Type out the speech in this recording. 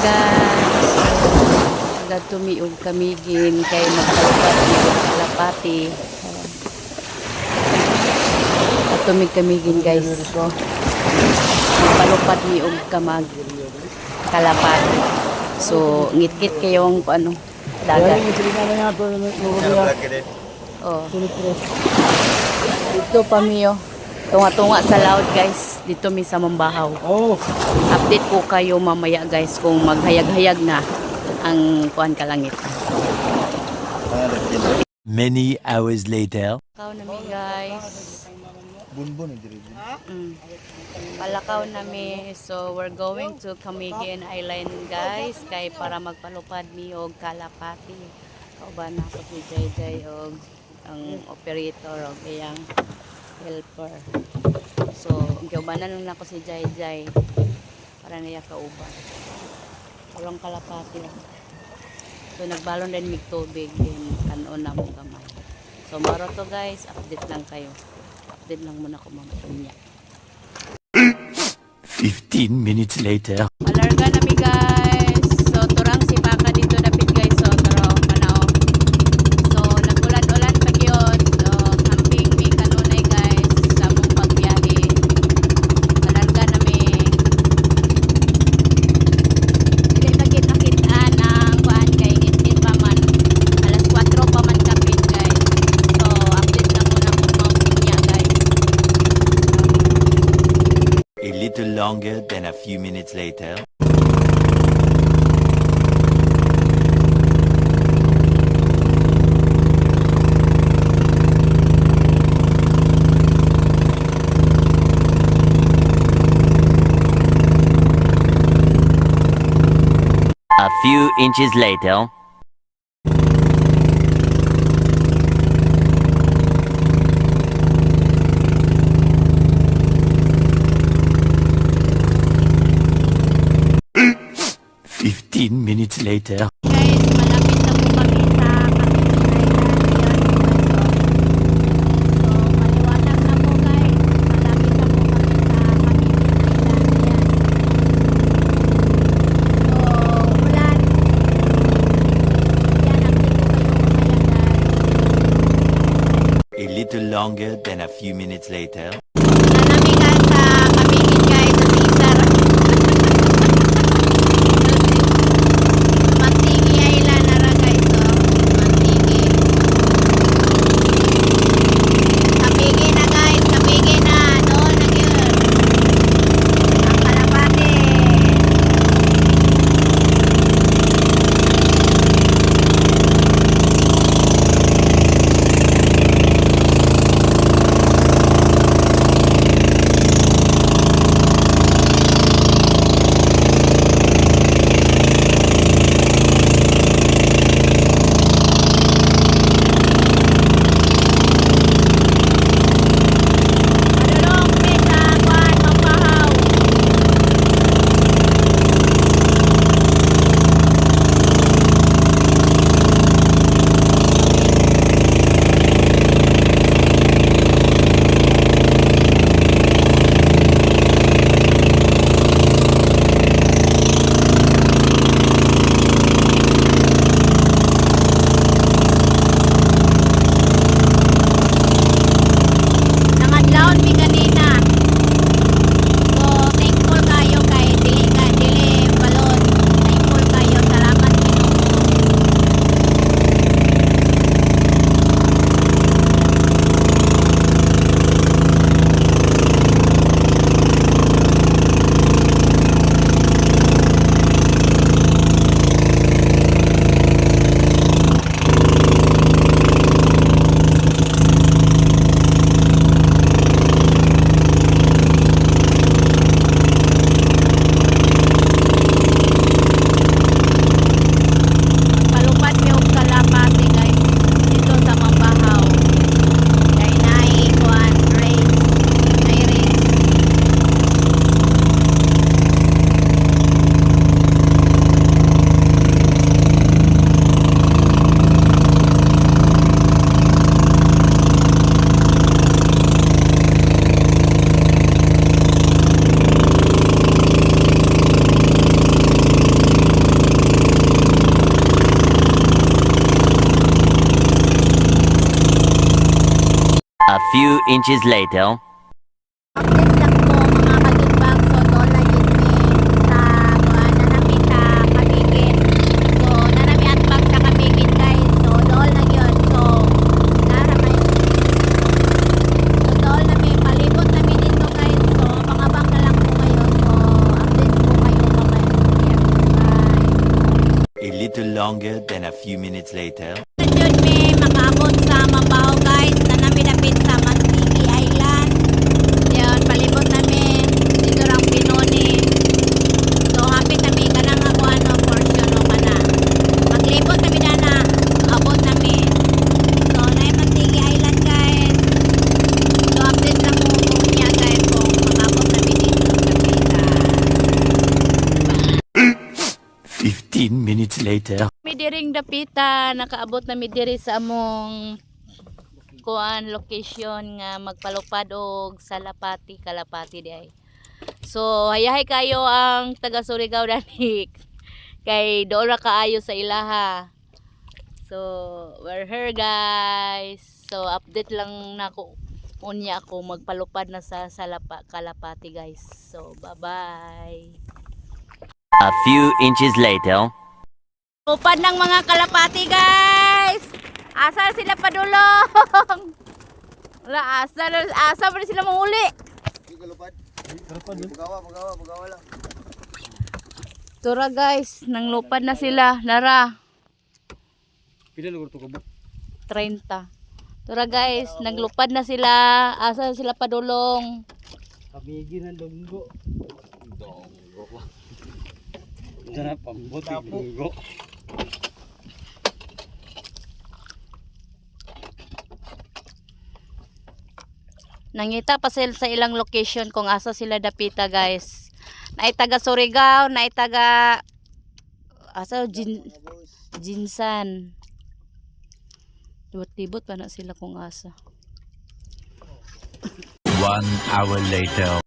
guys. Agad tumiog kamigin kay magkalapati og kalapati. At tumig kamigin guys. Magpalupad mi og kamag kalapati. So ngit-ngit kayong ano dagat. Oh. Dito pa mi oh. Tunga-tunga sa laut guys. Dito mi sa Mambahaw. Oh. Update ko kayo mamaya guys kung maghayag-hayag na ang kuan kalangit. Many hours later. Palakaw nami guys. Bunbun Palakaw nami. So we're going to Camiguin Island guys kay para magpalupad mi og kalapati. Kauban na ko si Jay og ang operator og iyang helper. So kaubanan lang nako si Jay para niya kauban. Walang kalapati lang. So nagbalon din mig tubig din kanon na mo gamay. So maro to guys, update lang kayo. Update lang muna ko mamatunya. 15 minutes later. Malarga na mi guys. So turang si Paka dito dapit guys. So taro manao. So nagulan-ulan pa gyud. So camping mi kanunay guys sa mong pagbiyahe. Malarga na mi. Dili ta kita-kitaan ang kuan kay gitgit pa man. Alas 4 pa man kapit guys. So update lang muna ko mamatunya guys. A little longer than a few minutes later. A few inches later. Minutes later. Guys, malapit na po kami sa A little longer than a few minutes later. few inches later. Update lang po mga kagimbang. So doon na yun sa nanami sa Kamigin. So nanami atbang sa Kamigin guys. So doon lang yun. So naramay. So doon nami palibot nami dito guys. So abang-abang na lang po kayo. So update po kayo mamaya. Bye. A little longer than a few minutes later. Yun may makaabot sa Mambaho guys. Nanami dapit sa Mantigi Island. Yun, palibot namin dito lang Pinoni. So hapit namin kanang ako portion o kana. Maglibot namin na abot namin. So na Mantigi Island guys. So update lang mo niya guys kung makabot namin dito sa pita. 15 minutes later. Mi diring dapita, nakaabot na mi diri sa among kuan location nga magpalupad og Salapati, Kalapati di ay. So hayahay kayo ang taga Surigao danik kay doon ra kaayo sa ilaha. So we're here guys. So update lang nako unya ako magpalupad na sa Kalapati guys. So bye bye. A few inches later. Lupad ng mga kalapati guys. Asa sila padulong? Wala asa pa rin sila mahuli. Hindi ka lupad. Pagawa lang. Tura guys, nang lupad na sila. Nara, Pila lugar to kabuk? 30. Tura guys, naglupad na sila. Asa sila padulong? Kamigin ng dunggo. Dunggo. Dara pambot dunggo. Nangita pa sila sa ilang location kung asa sila dapita guys. Naitaga Surigao, naitaga asa Jinsan. Tibot-tibot pa na sila kung asa. 1 hour later.